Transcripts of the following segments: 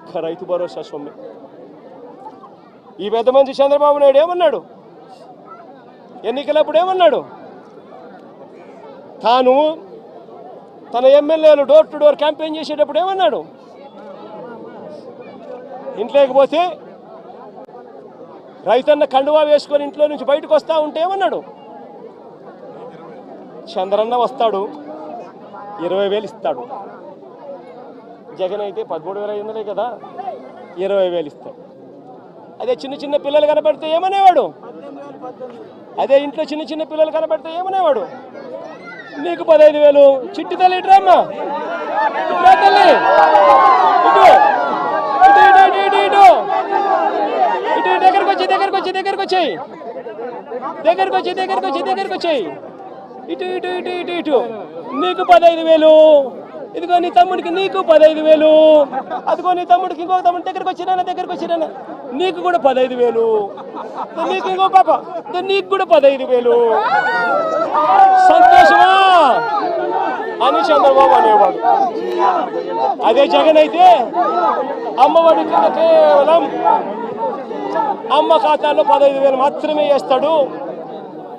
ఒక్క రైతు భరోసా సొమ్మె. ఈ పెద్ద మంచి చంద్రబాబు నాయుడు ఏమన్నాడు? ఎన్నికలప్పుడు ఏమన్నాడు? తాను తన ఎమ్మెల్యేలు డోర్ టు డోర్ క్యాంపెయిన్ చేసేటప్పుడు ఏమన్నాడు? ఇంట్లోకి పోతే రైతన్న కండువా వేసుకొని ఇంట్లో నుంచి బయటకు వస్తూ ఉంటే ఏమన్నాడు? చంద్రన్న వస్తాడు 20,000 ఇస్తాడు. జగన్ అయితే 13,500 కదా, 20,000 ఇస్తాడు. అదే చిన్న చిన్న పిల్లలు కనపడితే ఏమనేవాడు? అదే ఇంట్లో చిన్న చిన్న పిల్లలు కనపడితే ఏమనేవాడు? నీకు 15,000. చిట్టి తల్లి ఇట్రామ్మా, ఇట్రా తల్లి, ఇటు ఇటు ఇటు ఇటు ఇటు దగ్గరకు వచ్చి దగ్గరకు వచ్చి దగ్గరకు వచ్చాయి దగ్గరకు వచ్చి దగ్గరకు వచ్చి దగ్గరకు వచ్చాయి ఇటు ఇటు ఇటు ఇటు ఇటు నీకు 15,000. ఇదిగో నీ తమ్ముడికి నీకు 15,000. అదిగో నీ తమ్ముడికి ఇంకొక తమ్ముడి దగ్గరకు వచ్చినా నీకు కూడా 15,000. నీకు ఇంకో పాప నీకు కూడా 15,000. సంతోషమా అని చంద్రబాబు అనేవాడు. అదే జగన్ అయితే అమ్మఒడి కింద కేవలం అమ్మ ఖాతాలో 15,000 మాత్రమే వేస్తాడు.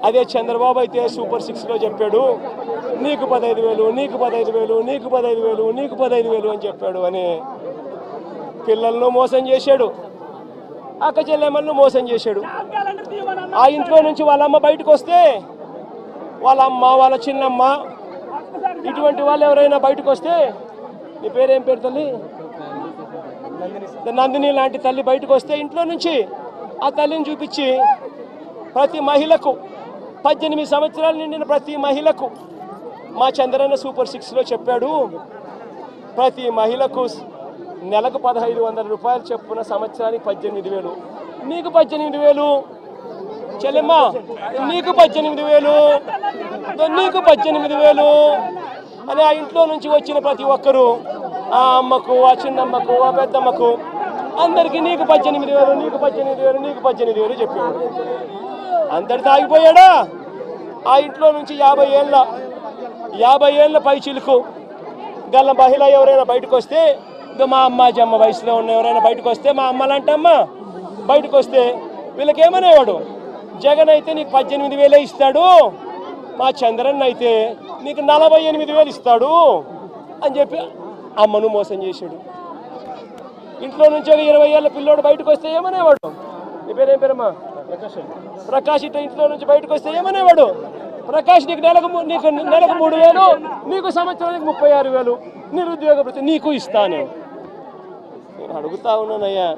అదే చంద్రబాబు అయితే సూపర్ 6లో చెప్పాడు నీకు 15,000, నీకు 15,000, నీకు 15,000, నీకు 15,000 అని చెప్పాడు. అని పిల్లలను మోసం చేశాడు, అక్క చెల్లెమ్మలను మోసం చేశాడు. ఆ ఇంట్లో నుంచి వాళ్ళ అమ్మ బయటకు వస్తే వాళ్ళ అమ్మ, వాళ్ళ చిన్నమ్మ, ఇటువంటి వాళ్ళు ఎవరైనా బయటకు వస్తే, నీ పేరేం పేరు తల్లి? నందిని లాంటి తల్లి బయటకు వస్తే ఇంట్లో నుంచి ఆ తల్లిని చూపించి ప్రతి మహిళకు 18 సంవత్సరాలు నిండిన ప్రతి మహిళకు మా చంద్రన్న సూపర్ 6లో చెప్పాడు ప్రతి మహిళకు నెలకు 1,500 రూపాయలు చొప్పున సంవత్సరానికి 18,000. నీకు 18,000 చెల్లెమ్మ, నీకు 18,000, నీకు 18,000 అని ఆ ఇంట్లో నుంచి వచ్చిన ప్రతి ఒక్కరూ ఆ అమ్మకు, ఆ చిన్నమ్మకు, ఆ పెద్దమ్మకు అందరికీ నీకు 18,000, నీకు 18,000, నీకు 18,000 చెప్పేవాడు. అందరితో ఆగిపోయాడా? ఆ ఇంట్లో నుంచి 50 ఏళ్ళ పై చిలుకు గల మహిళ ఎవరైనా బయటకు వస్తే, మా అమ్మ జమ్మ వయసులో ఉన్న ఎవరైనా బయటకు వస్తే, మా అమ్మ లాంటి అమ్మ బయటకు వస్తే వీళ్ళకి ఏమనేవాడు? జగన్ అయితే నీకు 18,000 ఇస్తాడు, మా చంద్రన్ అయితే నీకు 48,000 ఇస్తాడు అని చెప్పి అమ్మను మోసం చేశాడు. ఇంట్లో నుంచి 20 ఏళ్ళ పిల్లోడు బయటకు వస్తే ఏమనేవాడు? నీ పేరేం పేరమ్మా? ప్రకాష్. ఇట్లా ఇంట్లో నుంచి బయటకు వస్తే ఏమనేవాడు? ప్రకాష్ నీకు నెలకు 3,000, నీకు సంవత్సరానికి 36,000, నిరుద్యోగ వృత్తి నీకు ఇస్తాను. నేను అడుగుతా ఉన్నానయ్యా,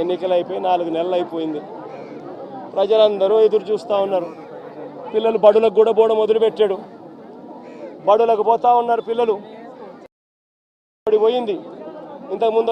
ఎన్నికలు అయిపోయి 4 నెలలు అయిపోయింది. ప్రజలందరూ ఎదురు చూస్తూ ఉన్నారు. పిల్లలు బడులకు కూడా పోవడం మొదలుపెట్టాడు. బడులకు పోతా ఉన్నారు పిల్లలు. పోయింది ఇంతకుముందు